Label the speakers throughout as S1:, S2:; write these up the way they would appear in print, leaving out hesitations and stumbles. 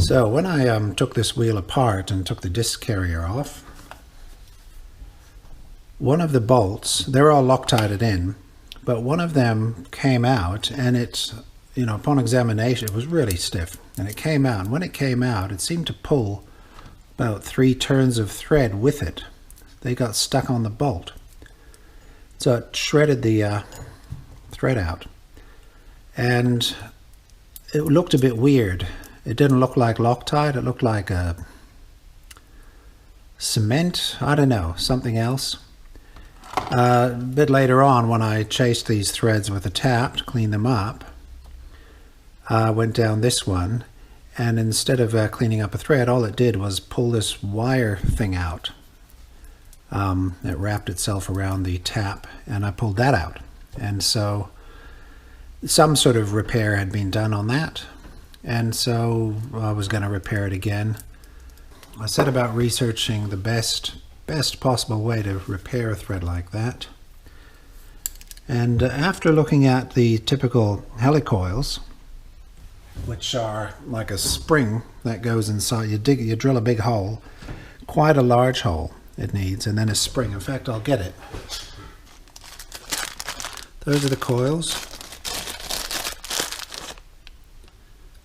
S1: So when I took this wheel apart and took the disc carrier off, one of the bolts, they're all Loctited in, but one of them came out, and it, upon examination, it was really stiff, and it came out. And when it came out, it seemed to pull about 3 turns of thread with it. They got stuck on the bolt. So it shredded the thread out. And it looked a bit weird. It didn't look like Loctite. It looked like a cement. I don't know, something else. A bit later on, when I chased these threads with a tap to clean them up, I went down this one, and instead of cleaning up a thread, all it did was pull this wire thing out. It wrapped itself around the tap, and I pulled that out. And so some sort of repair had been done on that, and so I was going to repair it again. I set about researching the best possible way to repair a thread like that. And after looking at the typical helicoils, which are like a spring that goes inside, you drill a big hole, quite a large hole it needs, and then a spring. In fact, I'll get it. Those are the coils.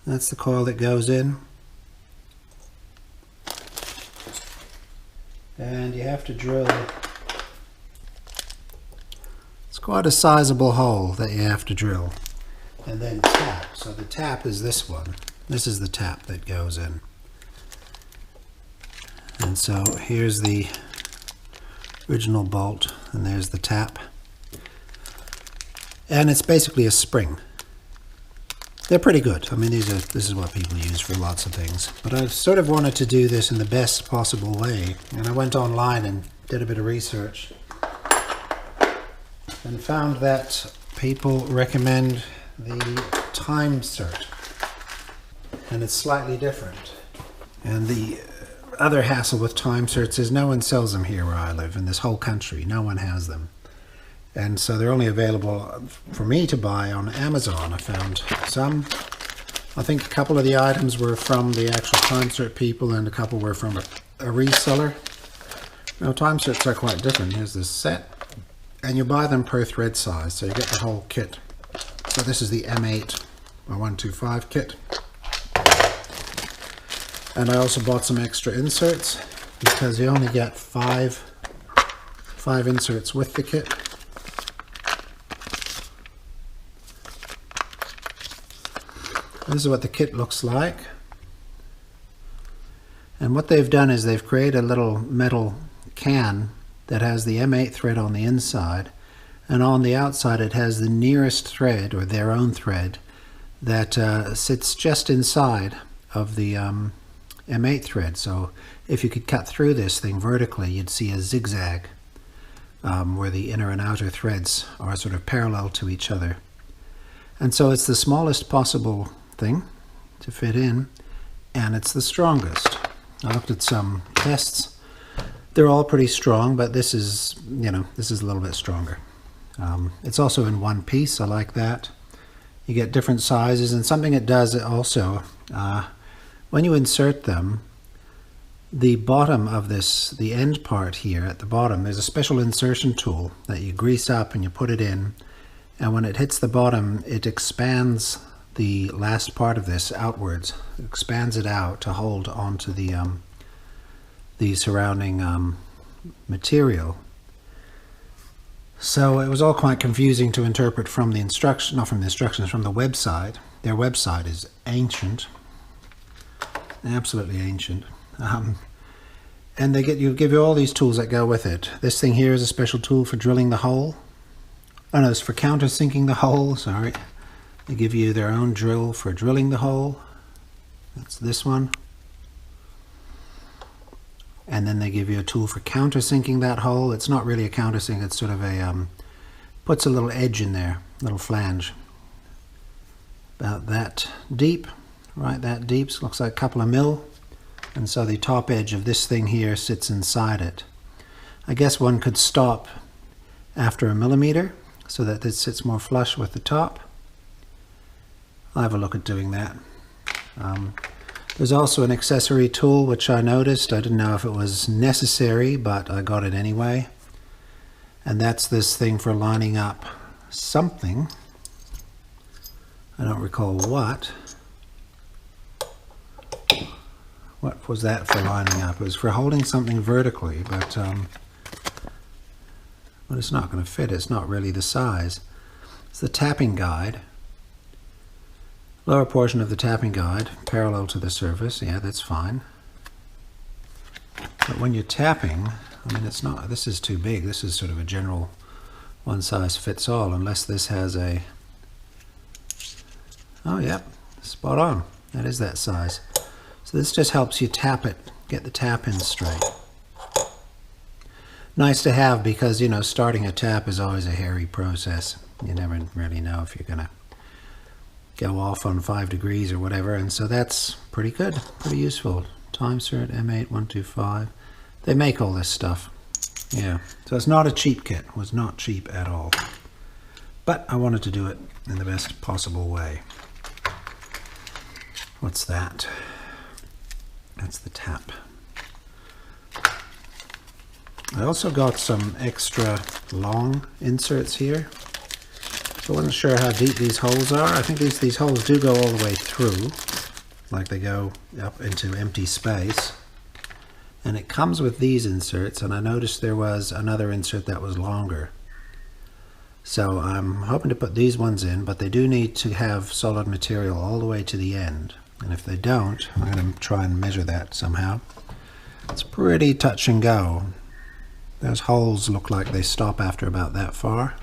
S1: That's the coil that goes in. And you have to drill, it's quite a sizable hole that you have to drill, and then tap. So the tap is this one. This is the tap that goes in. And so here's the original bolt, and there's the tap. And it's basically a spring. They're pretty good. I mean, this is what people use for lots of things. But I sort of wanted to do this in the best possible way. And I went online and did a bit of research and found that people recommend the Time-Sert. And it's slightly different. And the other hassle with Time-Serts is no one sells them here where I live, in this whole country. No one has them. And so they're only available for me to buy on Amazon. I found some. I think a couple of the items were from the actual Time-Sert people, and a couple were from a reseller. Now, Time-Serts are quite different. Here's this set, and you buy them per thread size, so you get the whole kit. So this is the M8 or 125 kit. And I also bought some extra inserts, because you only get five inserts with the kit. This is what the kit looks like. And what they've done is they've created a little metal can that has the M8 thread on the inside, and on the outside it has the nearest thread, or their own thread, that sits just inside of the M8 thread. So if you could cut through this thing vertically, you'd see a zigzag where the inner and outer threads are sort of parallel to each other. And so it's the smallest possible thing to fit in, and it's the strongest. I looked at some tests. They're all pretty strong, but this is a little bit stronger. It's also in one piece. I like that. You get different sizes, and something it does also, when you insert them, the bottom of this, the end part here at the bottom, there's a special insertion tool that you grease up and you put it in, and when it hits the bottom, it expands the last part of this outwards. It expands it out to hold onto the surrounding material. So it was all quite confusing to interpret from the instruction, not from the instructions, from the website. Their website is ancient, absolutely ancient. And they give you all these tools that go with it. This thing here is a special tool for drilling the hole. Oh no, it's for countersinking the hole, sorry. They give you their own drill for drilling the hole. That's this one. And then they give you a tool for countersinking that hole. It's not really a countersink, it's sort of a, puts a little edge in there, a little flange. About that deep, right that deep, so it looks like a couple of mil. And so the top edge of this thing here sits inside it. I guess one could stop after 1 millimeter so that it sits more flush with the top. I'll have a look at doing that. There's also an accessory tool which I noticed. I didn't know if it was necessary, but I got it anyway. And that's this thing for lining up something. I don't recall what. What was that for lining up? It was for holding something vertically, but it's not going to fit. It's not really the size. It's the tapping guide. Lower portion of the tapping guide, parallel to the surface. Yeah, that's fine. But when you're tapping, I mean, it's not, this is too big. This is sort of a general one size fits all, unless this has a, oh, yep, spot on. That is that size. So this just helps you tap it, get the tap in straight. Nice to have because, you know, starting a tap is always a hairy process. You never really know if you're going to go off on 5 degrees or whatever, and so that's pretty good, pretty useful. Time-Sert M8125. They make all this stuff. Yeah, so it's not a cheap kit. It was not cheap at all. But I wanted to do it in the best possible way. What's that? That's the tap. I also got some extra long inserts here. So I wasn't sure how deep these holes are. I think these holes do go all the way through, like they go up into empty space. And it comes with these inserts, and I noticed there was another insert that was longer. So I'm hoping to put these ones in, but they do need to have solid material all the way to the end. And if they don't, I'm going to try and measure that somehow. It's pretty touch and go. Those holes look like they stop after about that far.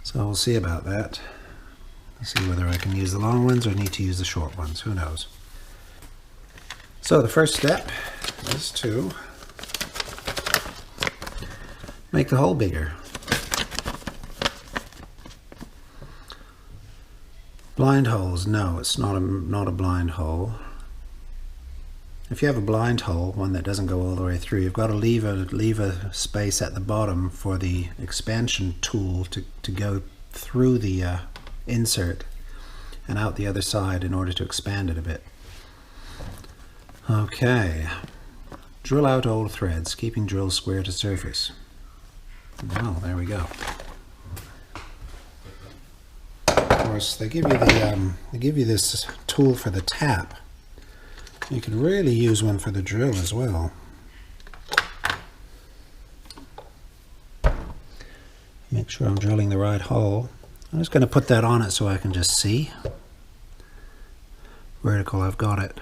S1: So we'll see about that. Let's see whether I can use the long ones or need to use the short ones. Who knows? So the first step is to make the hole bigger. Blind holes, no, it's not a blind hole. If you have a blind hole, one that doesn't go all the way through, you've got to leave a space at the bottom for the expansion tool to go through the insert and out the other side in order to expand it a bit. Okay, drill out old threads, keeping drill square to surface. Well, there we go. Of course, they give you this tool for the tap. You could really use one for the drill as well. Make sure I'm drilling the right hole. I'm just going to put that on it so I can just see. Vertical, I've got it.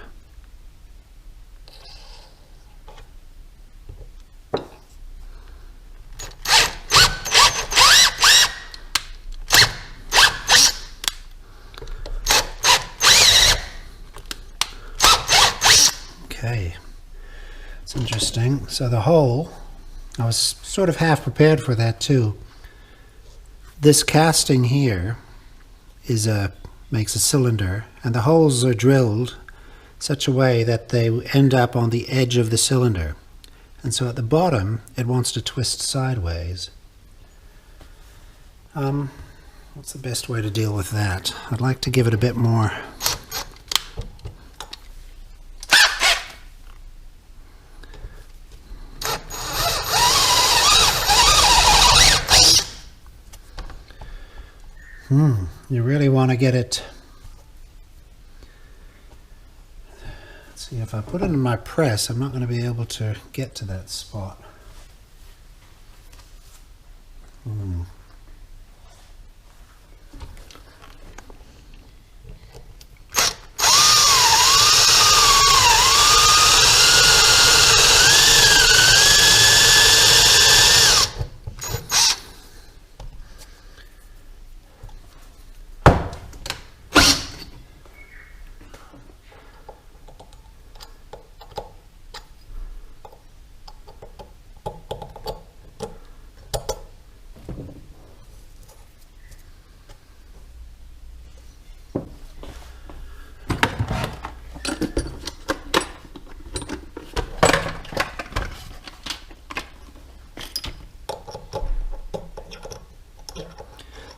S1: Okay, it's interesting. So the hole, I was sort of half prepared for that too. This casting here makes a cylinder, and the holes are drilled such a way that they end up on the edge of the cylinder. And so at the bottom, it wants to twist sideways. What's the best way to deal with that? I'd like to give it a bit more. You really want to get it. Let's see, if I put it in my press, I'm not going to be able to get to that spot.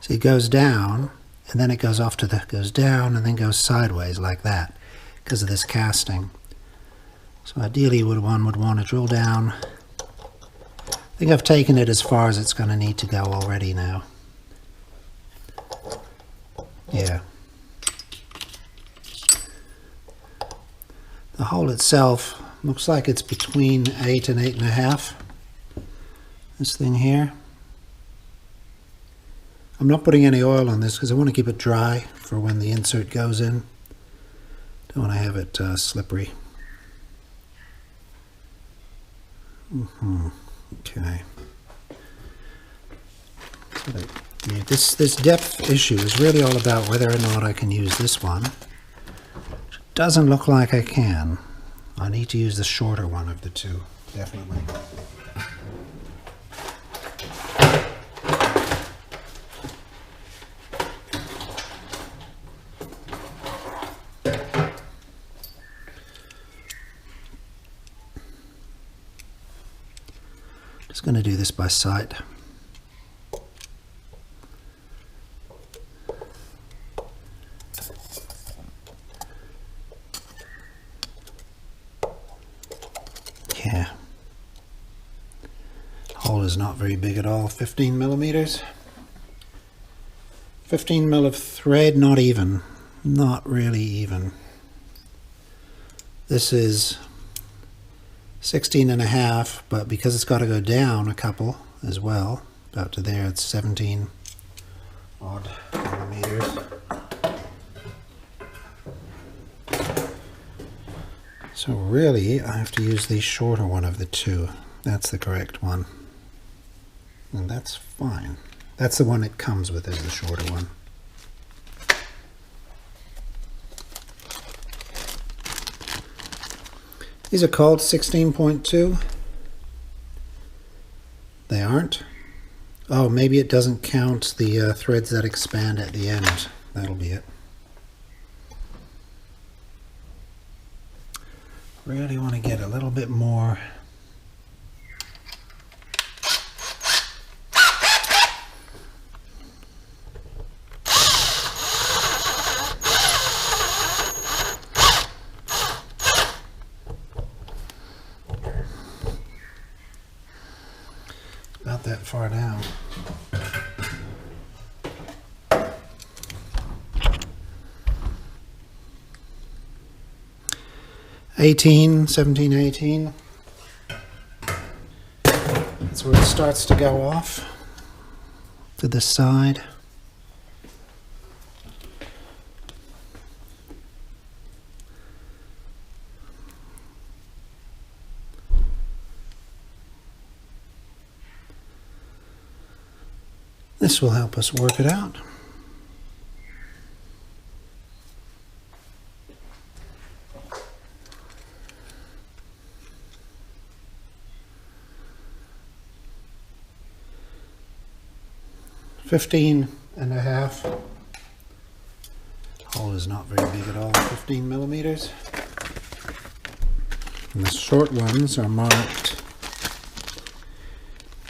S1: So it goes down, and then it goes off to the, goes down and then goes sideways like that. because of this casting. So ideally one would want to drill down. I think I've taken it as far as it's going to need to go already now. Yeah. The hole itself looks like it's between 8 and 8.5. This thing here. I'm not putting any oil on this because I want to keep it dry for when the insert goes in. Don't want to have it slippery. Okay. So this depth issue is really all about whether or not I can use this one. Which doesn't look like I can. I need to use the shorter one of the two, definitely. Just going to do this by sight. Yeah. Hole is not very big at all. 15 millimeters. 15 mil of thread, not even. Not really even. This is 16.5, but because it's got to go down a couple as well, about to there, it's 17 odd millimeters. So really, I have to use the shorter one of the two. That's the correct one. And that's fine. That's the one it comes with, is the shorter one. These are called 16.2. They aren't. Oh, maybe it doesn't count the threads that expand at the end. That'll be it. Really want to get a little bit more. About that far down. Seventeen, 18. That's where it starts to go off to the side. This will help us work it out. $15.5. Hole is not very big at all. 15 millimeters. And the short ones are marked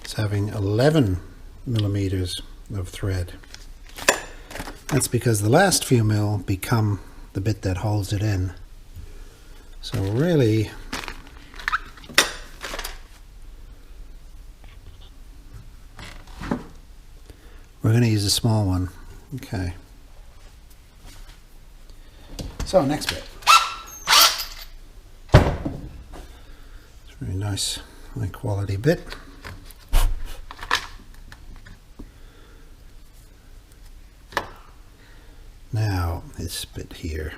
S1: as having 11 millimeters of thread. That's because the last few mil become the bit that holds it in. So really, we're going to use a small one. Okay. So next bit. It's a very nice, high quality bit. Now, this bit here.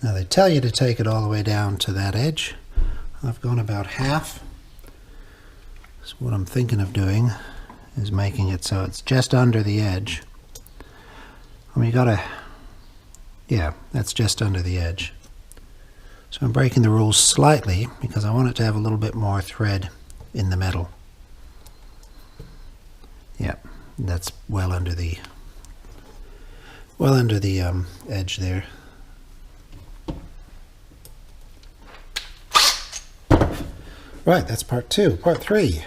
S1: Now they tell you to take it all the way down to that edge. I've gone about half. So what I'm thinking of doing is making it so it's just under the edge. I mean, you gotta, yeah, that's just under the edge. So I'm breaking the rules slightly because I want it to have a little bit more thread in the middle. Yeah, that's well under the well under the edge there. Right, that's part 2. Part 3.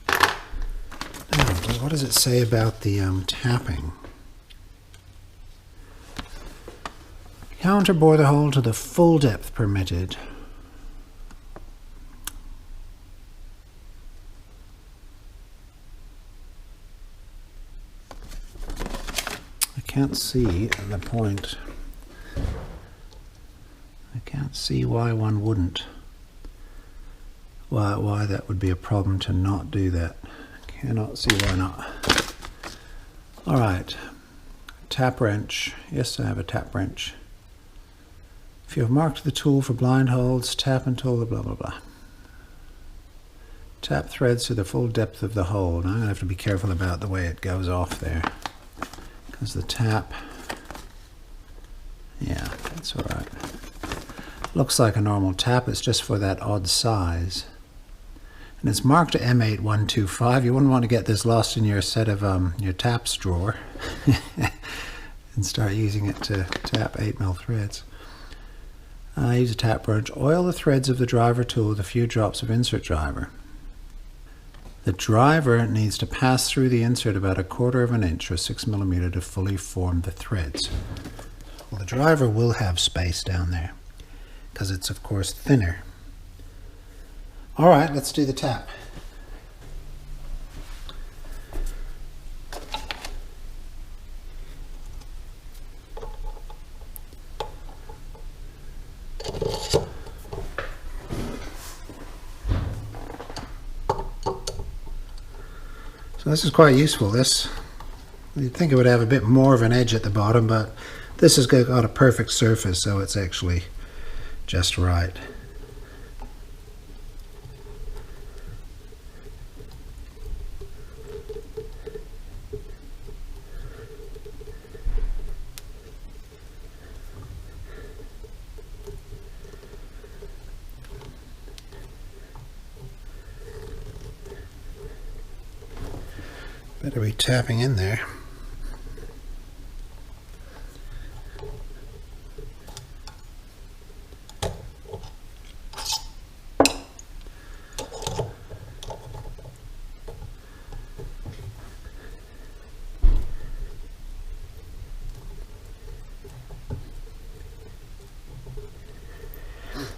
S1: Now, what does it say about the tapping? Counterbore the hole to the full depth permitted. I can't see the point. I can't see why one wouldn't. Why that would be a problem to not do that. Cannot see why not. Alright. Tap wrench. Yes, I have a tap wrench. If you have marked the tool for blind holes, tap until the blah blah blah. Tap threads to the full depth of the hole. Now I'm going to have to be careful about the way it goes off there. Because the tap... yeah, that's alright. Looks like a normal tap, it's just for that odd size. And it's marked to M8125. You wouldn't want to get this lost in your set of your taps drawer and start using it to tap 8mm threads. Use a tap wrench. Oil the threads of the driver tool with a few drops of insert driver. The driver needs to pass through the insert about 1/4 of an inch or 6mm to fully form the threads. Well, the driver will have space down there because it's of course thinner. Alright, let's do the tap. So this is quite useful. You'd think it would have a bit more of an edge at the bottom, but this has got a perfect surface, so it's actually just right. Better be tapping in there.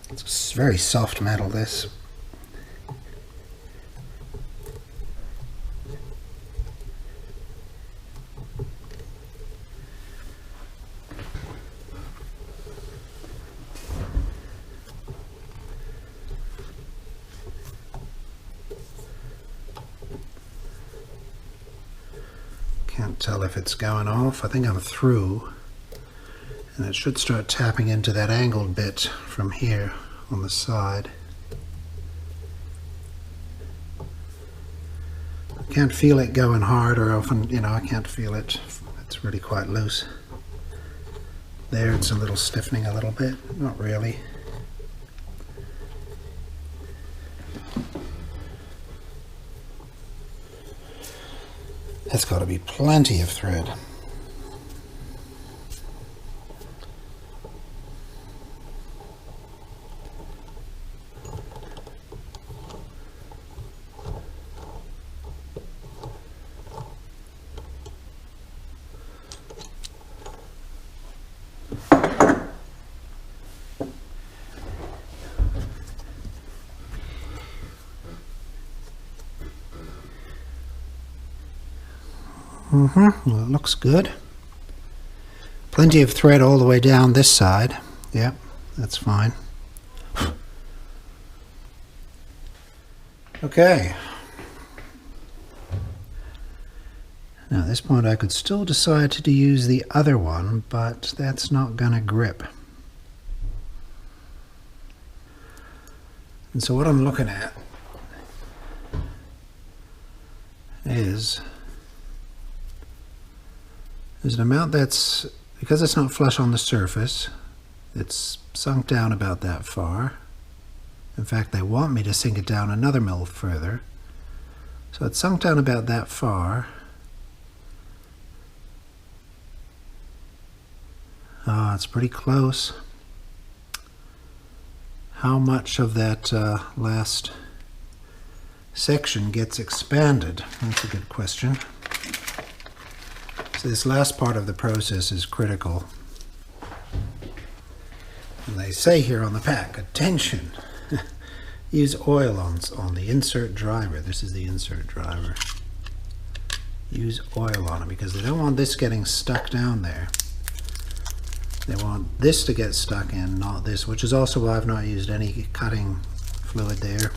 S1: It's very soft metal, this. Can't tell if it's going off. I think I'm through. And it should start tapping into that angled bit from here on the side. I can't feel it going hard, or often, I can't feel it. It's really quite loose. There it's a little stiffening a little bit. Not really. That's got to be plenty of thread. Well, it looks good. Plenty of thread all the way down this side. Yep, that's fine. Okay. Now at this point I could still decide to use the other one, but that's not gonna grip. And so what I'm looking at is there's an amount that's, because it's not flush on the surface, it's sunk down about that far. In fact, they want me to sink it down another mil further. So it's sunk down about that far. Ah, it's pretty close. How much of that last section gets expanded? That's a good question. So this last part of the process is critical. And they say here on the pack, attention, use oil on the insert driver. This is the insert driver. Use oil on it because they don't want this getting stuck down there. They want this to get stuck in, not this, which is also why I've not used any cutting fluid there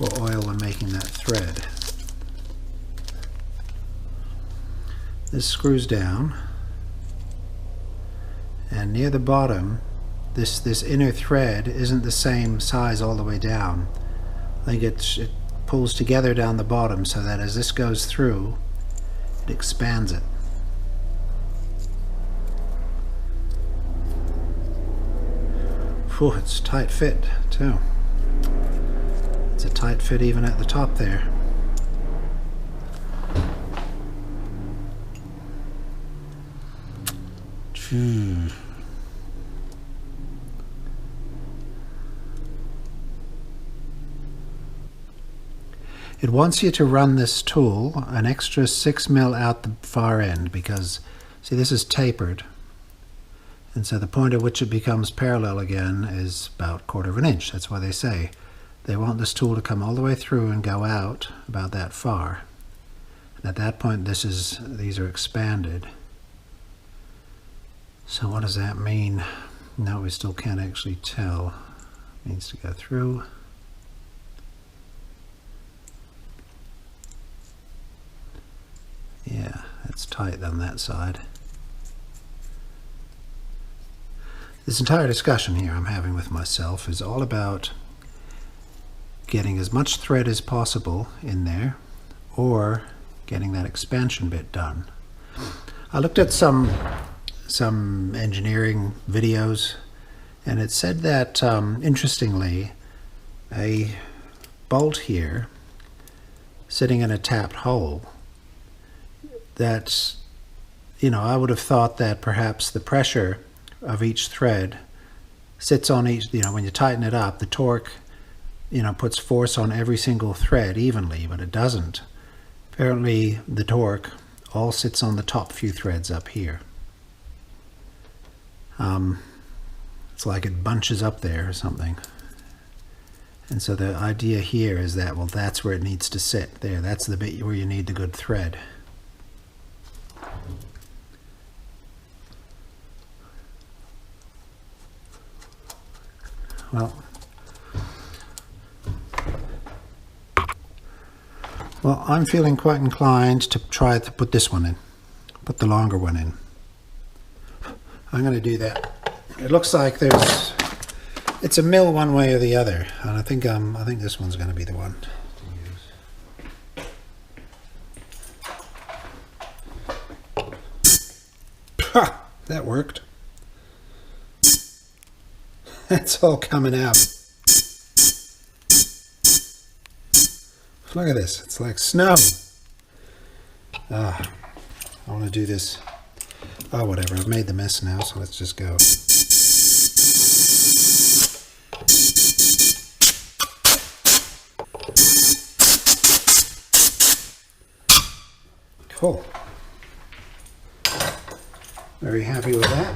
S1: or oil when making that thread. This screws down, and near the bottom, this inner thread isn't the same size all the way down. I think it pulls together down the bottom so that as this goes through, it expands it. Whew, it's a tight fit too. It's a tight fit even at the top there. It wants you to run this tool an extra 6 mil out the far end because, see, this is tapered. And so the point at which it becomes parallel again is about 1/4 of an inch. That's why they say they want this tool to come all the way through and go out about that far. And at that point, these are expanded. So what does that mean? No, we still can't actually tell. It needs to go through. Yeah, it's tight on that side. This entire discussion here I'm having with myself is all about getting as much thread as possible in there or getting that expansion bit done. I looked at some engineering videos and it said that interestingly a bolt here sitting in a tapped hole, that, you know, I would have thought that perhaps the pressure of each thread sits on each, you know, when you tighten it up, the torque, you know, puts force on every single thread evenly, but it doesn't. Apparently the torque all sits on the top few threads up here. It's like it bunches up there or something. And so the idea here is that, well, that's where it needs to sit. There, that's the bit where you need the good thread. Well, I'm feeling quite inclined to try to put this one in, put the longer one in. I'm going to do that. It looks like it's a mill one way or the other, and I think this one's going to be the one to use. Ha! That worked. It's all coming out. Look at this. It's like snow. I want to do this. Oh, whatever. I've made the mess now, so let's just go. Cool. Very happy with that.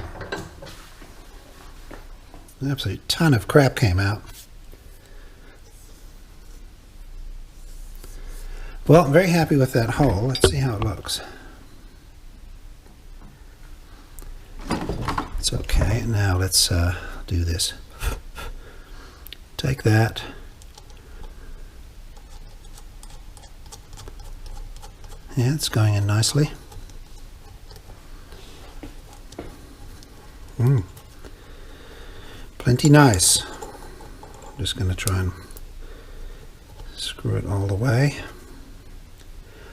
S1: An absolute ton of crap came out. Well, I'm very happy with that hole. Let's see how it looks. It's okay. Now let's do this. Take that. Yeah, it's going in nicely. Plenty nice. I'm just going to try and screw it all the way.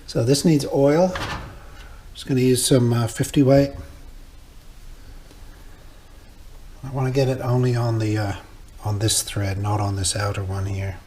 S1: So this needs oil. Just going to use some 50 weight. I want to get it only on the on this thread, not on this outer one here.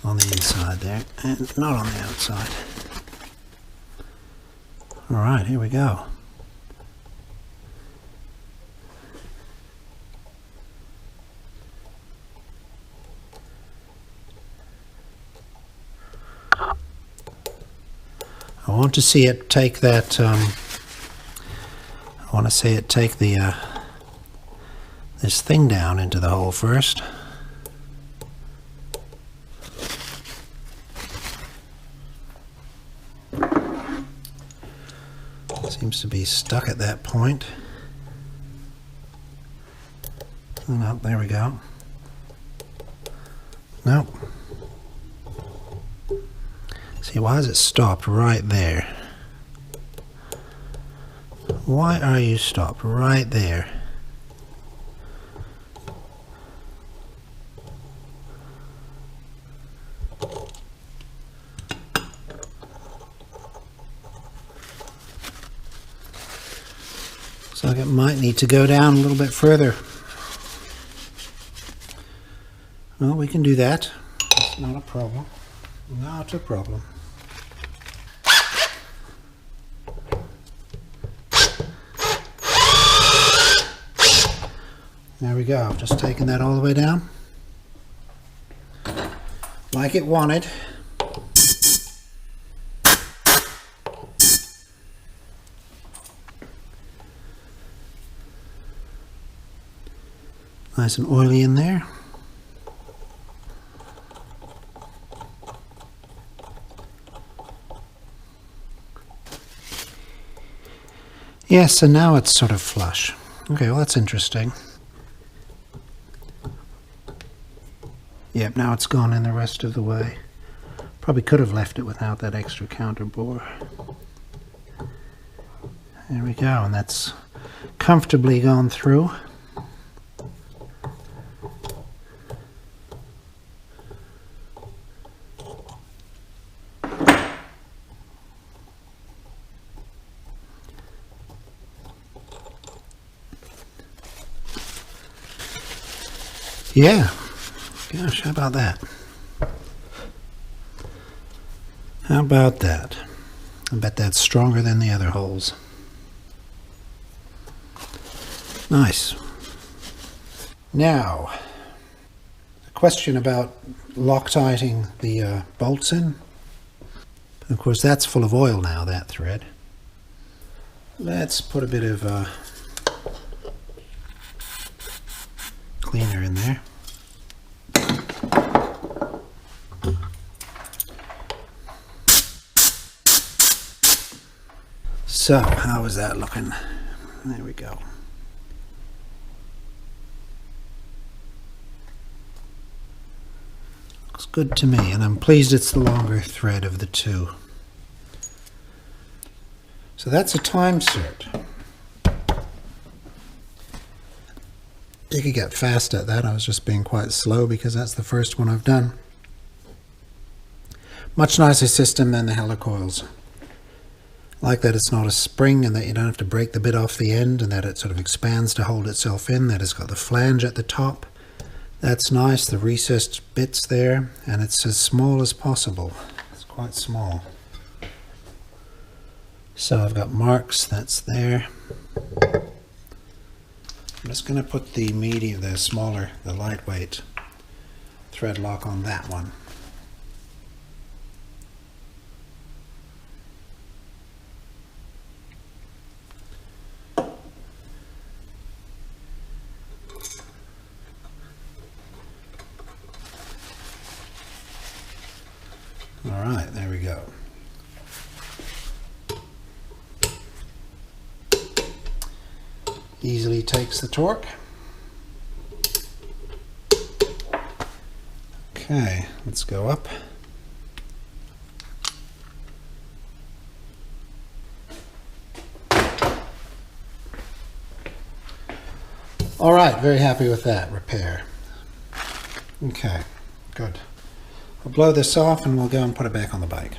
S1: on the inside there, and not on the outside. Alright, here we go. I want to see it take that, I want to see it take the, this thing down into the hole first. Seems to be stuck at that point. Oh, no, there we go. Nope. See, why is it stopped right there? Why are you stopped right there? Looks like it might need to go down a little bit further. Well, we can do that. It's not a problem. Not a problem. There we go. Just taking that all the way down. Like it wanted. Nice and oily in there. Yes, and now it's sort of flush. Okay, well that's interesting. Yep, now it's gone in the rest of the way. Probably could have left it without that extra counter bore. There we go, and that's comfortably gone through. Yeah, gosh, how about that? How about that? I bet that's stronger than the other holes. Nice. Now, a question about Loctiting the bolts in. Of course, that's full of oil now, that thread. Let's put a bit of cleaner in there. So, how is that looking? There we go. Looks good to me, and I'm pleased it's the longer thread of the two. So that's a Time-Sert. You could get fast at that. I was just being quite slow because that's the first one I've done. Much nicer system than the helicoils. Like that it's not a spring and that you don't have to break the bit off the end, and that it sort of expands to hold itself in, that it's got the flange at the top. That's nice, the recessed bits there, and it's as small as possible. It's quite small. So I've got marks, that's there. I'm just going to put the medium, the smaller, the lightweight thread lock on that one. Alright, there we go. Easily takes the torque. Okay, let's go up. Alright, very happy with that repair. Okay, good. I'll blow this off and we'll go and put it back on the bike.